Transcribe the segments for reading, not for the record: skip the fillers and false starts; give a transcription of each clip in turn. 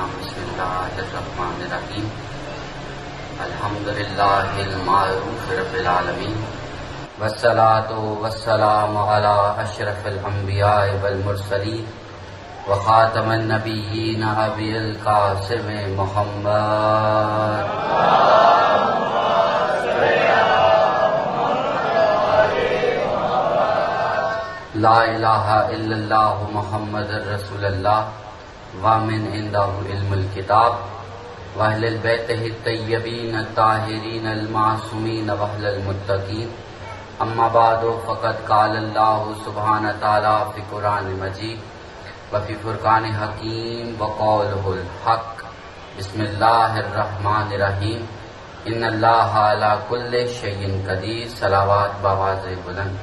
بسم اللہ الرحمن الرحیم الحمدللہ المعروف رب العالمین والصلاة والسلام علی اشرف الانبیاء والمرسلین وخاتم النبیین ابی القاسم محمد لا الہ الا اللہ محمد رسول اللہ ومن عنده علم الکتاب واہل البیتہ الطیبین الطاہرین المعصومین واہل المتقین اما بعد فقد قال اللہ سبحانہ تعالی فی قرآن مجید وفی فرقان حکیم وقولہ الحق بسم اللہ الرحمن الرحیم ان اللہ علی کل شیء قدیر صلوات بآواز بلند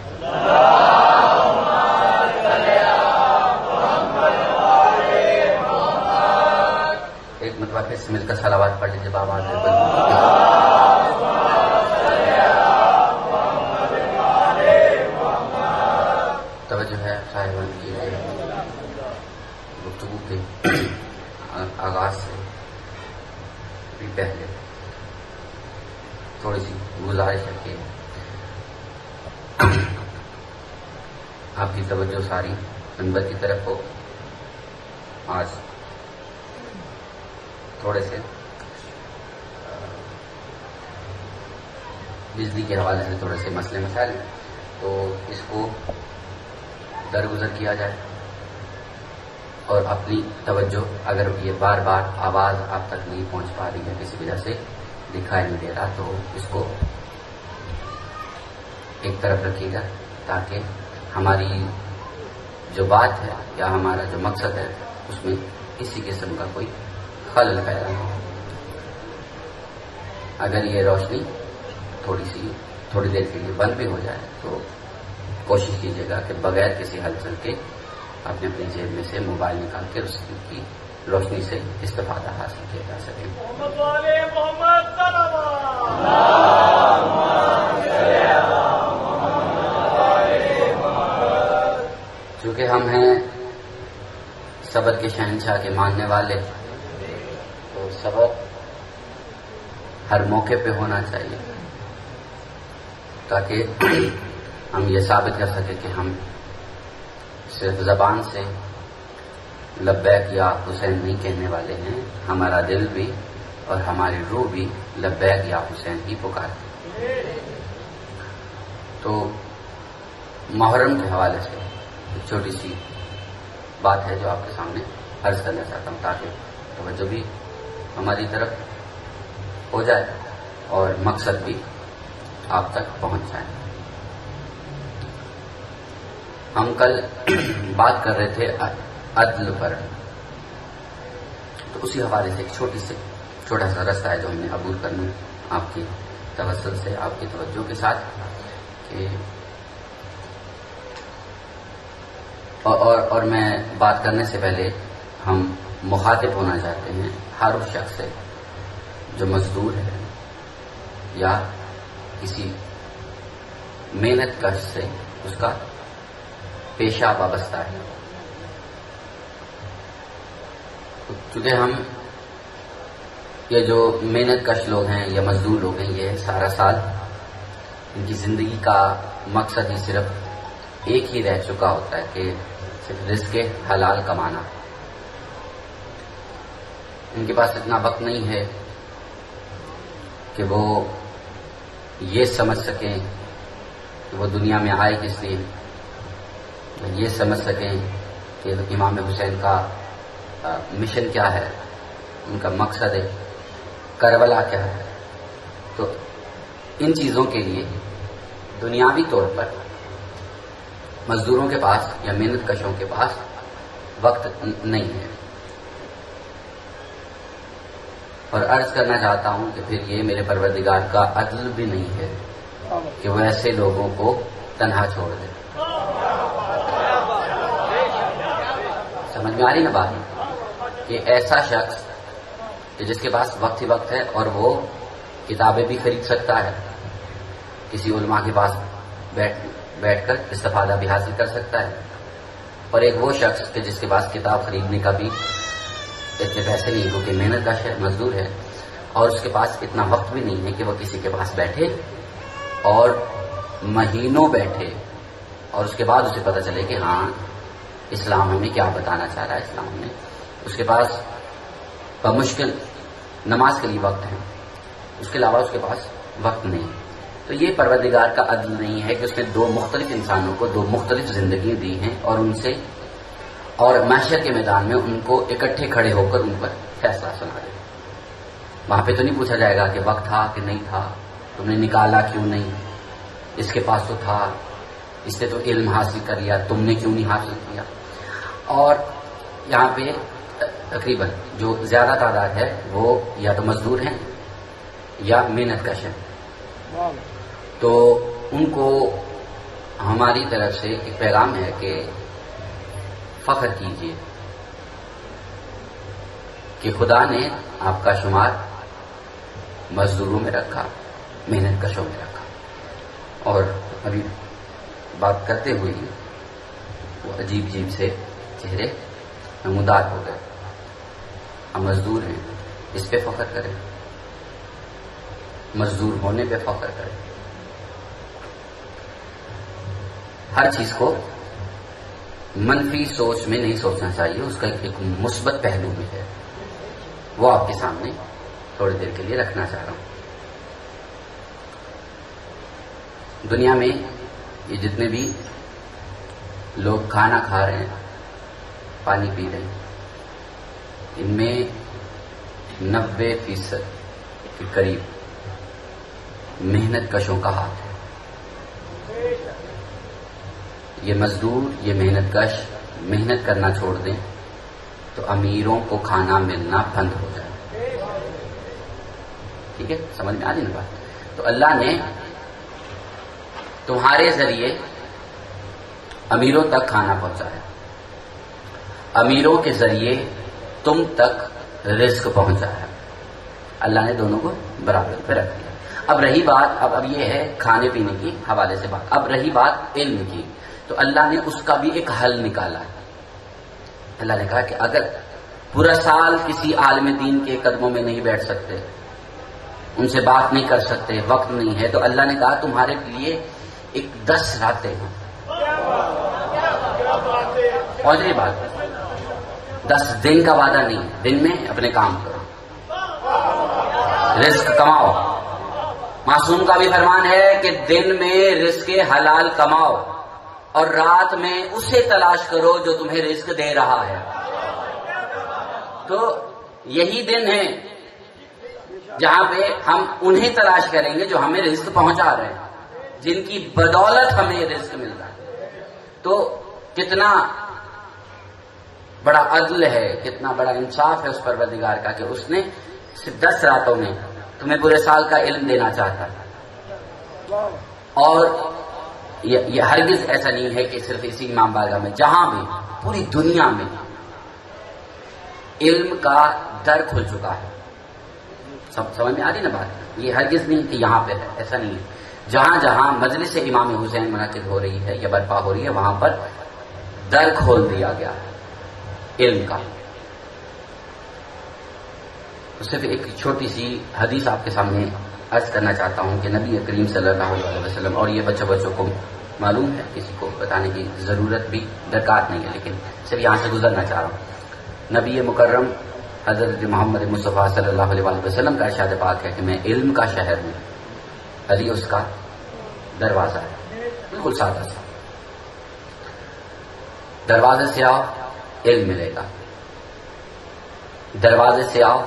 ایک مرتبہ پھر سے مل کر صلوات پڑھ لیجیے بآواز بلند توجہ ہے صاحبان کی گفتگو کے آغاز سے بھی پہلے تھوڑی سی گزارش ہے کہ آپ کی توجہ ساری منبر کی طرف ہو. آج تھوڑے سے بجلی کے حوالے سے تھوڑے سے مسئلے مسائل ہیں تو اس کو درگزر کیا جائے اور اپنی توجہ اگر یہ بار بار آواز آپ تک نہیں پہنچ پا رہی ہے کسی وجہ سے دکھائی نہیں دے رہا تو اس کو ایک طرف رکھیے گا تاکہ ہماری جو بات ہے یا ہمارا جو مقصد ہے اس میں کسی قسم کا کوئی خلل پیدا ہو. اگر یہ روشنی تھوڑی دیر کے لیے بند بھی ہو جائے تو کوشش کیجیے گا کہ بغیر کسی ہلچل کے اپنے اپنی جیب میں سے موبائل نکال کے اس کی روشنی سے استفادہ حاصل کیا جا سکے. چونکہ ہم ہیں صبر کے شہنشاہ کے ماننے والے تو صبر ہر موقع پہ ہونا چاہیے تاکہ ہم یہ ثابت کر سکیں کہ ہم صرف زبان سے لبیک یا حسین نہیں کہنے والے ہیں, ہمارا دل بھی اور ہماری روح بھی لبیک یا حسین ہی پکارتے. تو محرم کے حوالے سے ایک چھوٹی سی بات ہے جو آپ کے سامنے عرض کرنا چاہتا ہوں تاکہ توجہ بھی ہماری طرف ہو جائے اور مقصد بھی آپ تک پہنچ جائے. ہم کل بات کر رہے تھے عدل پر, تو اسی حوالے سے ایک چھوٹا سا رستہ ہے جو ہم نے عبور کرنا آپ کی توسل سے آپ کی توجہ کے ساتھ کہ اور میں بات کرنے سے پہلے ہم مخاطب ہونا چاہتے ہیں ہر اس شخص سے جو مزدور ہے یا کسی محنت کش سے اس کا پیشہ وابستہ ہے. چونکہ ہم یہ جو محنت کش لوگ ہیں یا مزدور لوگ ہیں یہ سارا سال ان کی زندگی کا مقصد ہی صرف ایک ہی رہ چکا ہوتا ہے کہ صرف رزق حلال کمانا. ان کے پاس اتنا وقت نہیں ہے کہ وہ یہ سمجھ سکیں کہ وہ دنیا میں آئے کس لیے, یہ سمجھ سکیں کہ امام حسین کا مشن کیا ہے, ان کا مقصد ہے کربلا کیا ہے. تو ان چیزوں کے لیے دنیاوی طور پر مزدوروں کے پاس یا محنت کشوں کے پاس وقت نہیں ہے. اور عرض کرنا چاہتا ہوں کہ پھر یہ میرے پروردگار کا عدل بھی نہیں ہے کہ وہ ایسے لوگوں کو تنہا چھوڑ دے. سمجھ میں آ رہی نا بات کہ ایسا شخص کہ جس کے پاس وقت ہی وقت ہے اور وہ کتابیں بھی خرید سکتا ہے, کسی علماء کے پاس بیٹھ کر استفادہ بھی حاصل کر سکتا ہے, اور ایک وہ شخص کہ جس کے پاس کتاب خریدنے کا بھی اتنے پیسے نہیں کیونکہ محنت کا شہر مزدور ہے، اور اس کے پاس اتنا وقت بھی نہیں ہے کہ وہ کسی کے پاس بیٹھے اور مہینوں بیٹھے اور اس کے بعد اسے پتہ چلے کہ ہاں اسلام ہمیں کیا بتانا چاہ رہا ہے. اسلام میں اس کے پاس بمشکل نماز کے لیے وقت ہے، اس کے علاوہ اس کے پاس وقت نہیں. تو یہ پروردگار کا عدل نہیں ہے کہ اس نے دو مختلف انسانوں کو دو مختلف زندگی دی ہیں اور ان سے اور محشر کے میدان میں ان کو اکٹھے کھڑے ہو کر ان پر فیصلہ سنا دے. وہاں پہ تو نہیں پوچھا جائے گا کہ وقت تھا کہ نہیں تھا، تم نے نکالا کیوں نہیں، اس کے پاس تو تھا، اس نے تو علم حاصل کر لیا، تم نے کیوں نہیں حاصل کیا. اور یہاں پہ تقریباً جو زیادہ تعداد ہے وہ یا تو مزدور ہیں یا محنت کش ہیں. تو ان کو ہماری طرف سے ایک پیغام ہے کہ فخر کیجئے کہ خدا نے آپ کا شمار مزدوروں میں رکھا، محنت کشوں میں رکھا. اور ابھی بات کرتے ہوئے ہی وہ عجیب عجیب سے چہرے نمودار ہو گئے. ہم مزدور ہیں، اس پہ فخر کریں، مزدور ہونے پہ فخر کریں. ہر چیز کو منفی سوچ میں نہیں سوچنا چاہیے، اس کا ایک مثبت پہلو بھی ہے، وہ آپ کے سامنے تھوڑی دیر کے لیے رکھنا چاہ رہا ہوں. دنیا میں یہ جتنے بھی لوگ کھانا کھا رہے ہیں، پانی پی رہے ہیں، ان میں 90% کے قریب محنت کشوں کا ہاتھ ہے. یہ مزدور، یہ محنت کش محنت کرنا چھوڑ دیں تو امیروں کو کھانا ملنا بند ہو جائے. ٹھیک ہے، سمجھ میں آ رہی نا بات؟ تو اللہ نے تمہارے ذریعے امیروں تک کھانا پہنچایا، امیروں کے ذریعے تم تک رزق پہنچایا. اللہ نے دونوں کو برابر پہ رکھ دیا. اب رہی بات، اب یہ ہے کھانے پینے کی حوالے سے بات. اب رہی بات علم کی، تو اللہ نے اس کا بھی ایک حل نکالا. اللہ نے کہا کہ اگر پورا سال کسی عالم دین کے قدموں میں نہیں بیٹھ سکتے، ان سے بات نہیں کر سکتے، وقت نہیں ہے، تو اللہ نے کہا تمہارے لیے ایک 10 راتیں ہیں. پہنچ رہی بات؟ 10 دن کا وعدہ نہیں، دن میں اپنے کام کرو، رزق کماؤ. معصوم کا بھی فرمان ہے کہ دن میں رزق حلال کماؤ اور رات میں اسے تلاش کرو جو تمہیں رزق دے رہا ہے. تو یہی دن ہے جہاں پہ ہم انہیں تلاش کریں گے جو ہمیں رزق پہنچا رہے ہیں، جن کی بدولت ہمیں رزق مل رہا ہے. تو کتنا بڑا عدل ہے، کتنا بڑا انصاف ہے اس پروردگار کا کہ اس نے صرف 10 راتوں میں تمہیں پورے سال کا علم دینا چاہتا ہے. اور یہ ہرگز ایسا نہیں ہے کہ صرف اسی امام بارگاہ میں، جہاں بھی پوری دنیا میں علم کا در کھل چکا ہے. سمجھ میں آ رہی نا بات؟ یہ ہرگز نہیں کہ یہاں پہ ہے، ایسا نہیں ہے. جہاں جہاں مجلس امام حسین منعقد ہو رہی ہے یا برپا ہو رہی ہے، وہاں پر در کھول دیا گیا ہے علم کا. صرف ایک چھوٹی سی حدیث آپ کے سامنے عرض کرنا چاہتا ہوں کہ نبی کریم صلی اللہ علیہ وسلم، اور یہ بچوں کو معلوم ہے، کسی کو بتانے کی ضرورت بھی درکار نہیں ہے، لیکن صرف یہاں سے گزرنا چاہ رہا ہوں. نبی مکرم حضرت محمد مصطفیٰ صلی اللہ علیہ وسلم کا ارشاد پاک ہے کہ میں علم کا شہر ہوں، علی اس کا دروازہ ہے. بالکل سادہ سا دروازے سے آؤ علم ملے گا، دروازے سے آؤ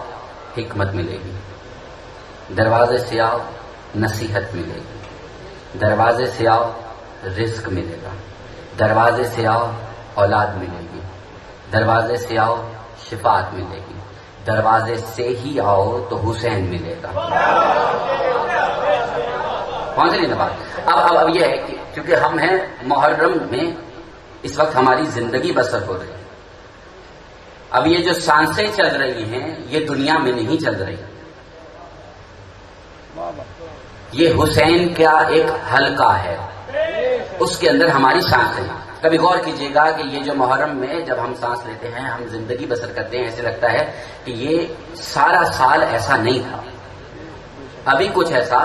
حکمت ملے گی، دروازے سے آؤ نصیحت ملے گی، دروازے سے آؤ رزق ملے گا، دروازے سے آؤ اولاد ملے گی، دروازے سے آؤ شفاعت ملے گی، دروازے سے ہی آؤ تو حسین ملے گا. پہنچ رہی نا بات؟ اب یہ ہے کہ کیونکہ ہم ہیں محرم میں، اس وقت ہماری زندگی بسر ہو رہی ہے. اب یہ جو سانسیں چل رہی ہیں یہ دنیا میں نہیں چل رہی، یہ حسین کا ایک حلقہ ہے، اس کے اندر ہماری سانسیں. کبھی غور کیجئے گا کہ یہ جو محرم میں جب ہم سانس لیتے ہیں، ہم زندگی بسر کرتے ہیں، ایسے لگتا ہے کہ یہ سارا سال ایسا نہیں تھا، ابھی کچھ ایسا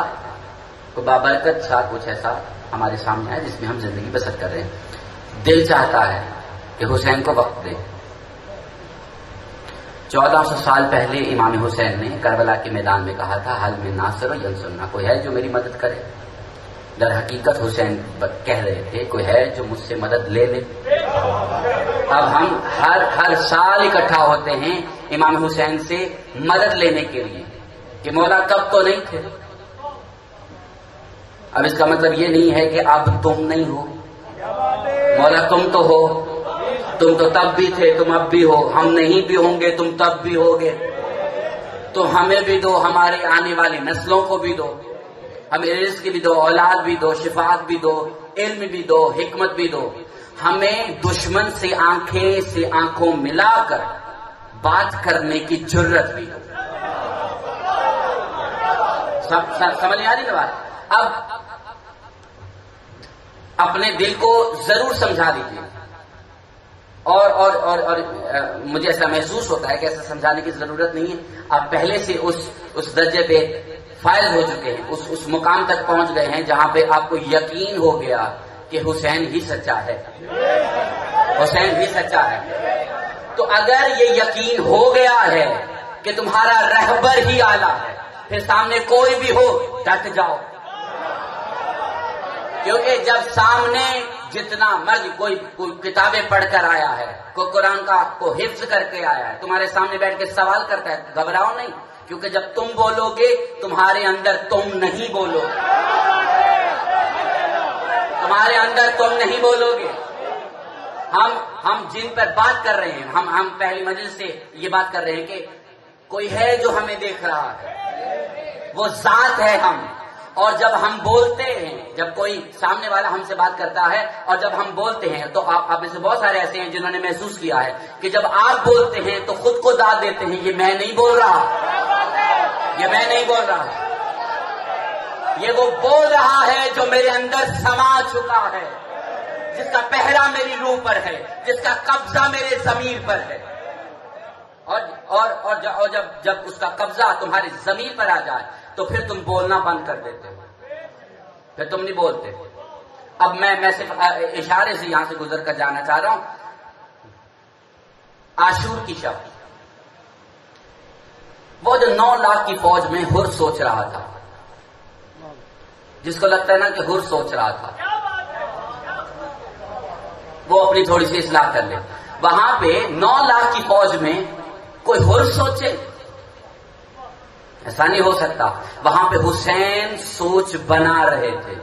بابرکت سا کچھ ایسا ہمارے سامنے ہے جس میں ہم زندگی بسر کر رہے ہیں۔ دل چاہتا ہے کہ حسین کو وقت دے۔ 1400 سال پہلے امام حسین نے کربلا کے میدان میں کہا تھا، حل میں ناصر ینصرنا، کوئی ہے جو میری مدد کرے؟ در حقیقت حسین کہہ رہے تھے، کوئی ہے جو مجھ سے مدد لے لے؟ اب ہم ہر سال اکٹھا ہوتے ہیں امام حسین سے مدد لینے کے لیے کہ مولا تب تو نہیں تھے۔ اب اس کا مطلب یہ نہیں ہے کہ اب تم نہیں ہو، مولا تم تو ہو، تم تو تب بھی تھے، تم اب بھی ہو، ہم نہیں بھی ہوں گے، تم تب بھی ہوگے، تو ہمیں بھی دو، ہمارے آنے والی نسلوں کو بھی دو، ہمیں رزق بھی دو، اولاد بھی دو، شفاعت بھی دو، علم بھی دو، حکمت بھی دو، ہمیں دشمن سے آنکھوں ملا کر بات کرنے کی جرت بھی دو۔ سمجھ آ رہی ہے بات؟ اب اپنے دل کو ضرور سمجھا دیجیے، اور مجھے ایسا محسوس ہوتا ہے کہ ایسا سمجھانے کی ضرورت نہیں ہے، آپ پہلے سے اس درجے پہ فائز ہو چکے ہیں، اس مقام تک پہنچ گئے ہیں جہاں پہ آپ کو یقین ہو گیا کہ حسین ہی سچا ہے، حسین ہی سچا ہے۔ تو اگر یہ یقین ہو گیا ہے کہ تمہارا رہبر ہی اعلیٰ ہے، پھر سامنے کوئی بھی ہو ڈٹ جاؤ، کیونکہ جب سامنے جتنا مرضی کوئی کتابیں پڑھ کر آیا ہے، کوئی قرآن کا کو حفظ کر کے آیا ہے، تمہارے سامنے بیٹھ کے سوال کرتا ہے، گھبراؤ نہیں، کیونکہ جب تم بولو گے تمہارے اندر تم نہیں بولو گے، تمہارے اندر تم نہیں بولو گے۔ ہم جن پر بات کر رہے ہیں، ہم پہلی مجلس سے یہ بات کر رہے ہیں کہ کوئی ہے جو ہمیں دیکھ رہا ہے، وہ ذات ہے ہم، اور جب ہم بولتے ہیں، جب کوئی سامنے والا ہم سے بات کرتا ہے اور جب ہم بولتے ہیں تو آپ میں سے بہت سارے ایسے ہیں جنہوں نے محسوس کیا ہے کہ جب آپ بولتے ہیں تو خود کو داد دیتے ہیں، یہ میں نہیں بول رہا، یہ میں نہیں بول رہا، یہ وہ بول رہا ہے جو میرے اندر سما چکا ہے، جس کا پہرا میری روح پر ہے، جس کا قبضہ میرے ضمیر پر ہے، اور جب اس کا قبضہ تمہاری ضمیر پر آ جائے تو پھر تم بولنا بند کر دیتے ہو، پھر تم نہیں بولتے۔ اب میں صرف اشارے سے یہاں سے گزر کر جانا چاہ رہا ہوں۔ عاشور کی شب، وہ جو 9 لاکھ کی فوج میں ہر سوچ رہا تھا، جس کو لگتا ہے نا کہ ہر سوچ رہا تھا، وہ اپنی تھوڑی سی اصلاح کر لے۔ وہاں پہ 9 لاکھ کی فوج میں کوئی ہر سوچے؟ ایسا نہیں ہو سکتا۔ وہاں پہ حسین سوچ بنا رہے تھے،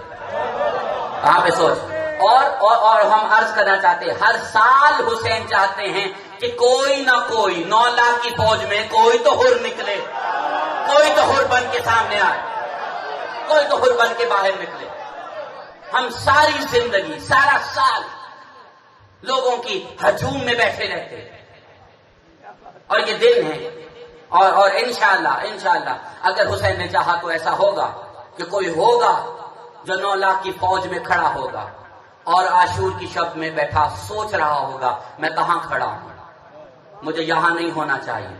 وہاں پہ سوچ، اور ہم عرض کرنا چاہتے ہیں، ہر سال حسین چاہتے ہیں کہ کوئی نہ کوئی 9 لاکھ کی فوج میں کوئی تو حر نکلے، کوئی تو حر بن کے سامنے آئے، کوئی تو حر بن کے باہر نکلے۔ ہم ساری زندگی، سارا سال لوگوں کی ہجوم میں بیٹھے رہتے ہیں، اور یہ دن ہے، اور انشاءاللہ اگر حسین نے چاہا تو ایسا ہوگا کہ کوئی ہوگا جو 9 لاکھ کی فوج میں کھڑا ہوگا اور عاشور کی شب میں بیٹھا سوچ رہا ہوگا، میں کہاں کھڑا ہوں، مجھے یہاں نہیں ہونا چاہیے،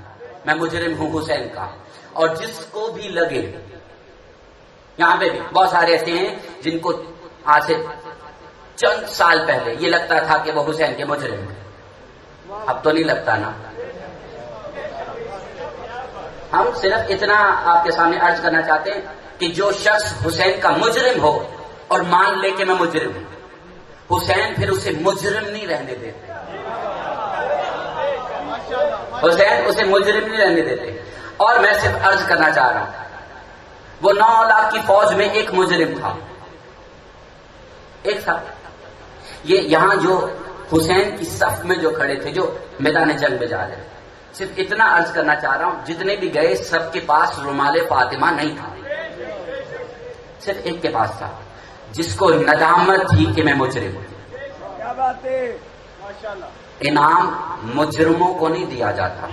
میں مجرم ہوں حسین کا۔ اور جس کو بھی لگے، یہاں پہ بھی بہت سارے ایسے ہیں جن کو آج سے چند سال پہلے یہ لگتا تھا کہ وہ حسین کے مجرم ہیں، اب تو نہیں لگتا نا۔ ہم صرف اتنا آپ کے سامنے عرض کرنا چاہتے ہیں کہ جو شخص حسین کا مجرم ہو اور مان لے کہ میں مجرم ہوں، حسین پھر اسے مجرم نہیں رہنے دیتے، حسین اسے مجرم نہیں رہنے دیتے۔ اور میں صرف عرض کرنا چاہ رہا ہوں، وہ 9 لاکھ کی فوج میں ایک مجرم تھا، ایک تھا۔ یہ یہاں جو حسین کی صف میں جو کھڑے تھے، جو میدان جنگ میں جا رہے تھے، صرف اتنا عرض کرنا چاہ رہا ہوں، جتنے بھی گئے سب کے پاس رومال فاطمہ نہیں تھا، صرف ایک کے پاس تھا، جس کو ندامت تھی کہ میں مجرم ہوں۔ کیا بات ہے، ماشاءاللہ۔ انعام مجرموں کو نہیں دیا جاتا،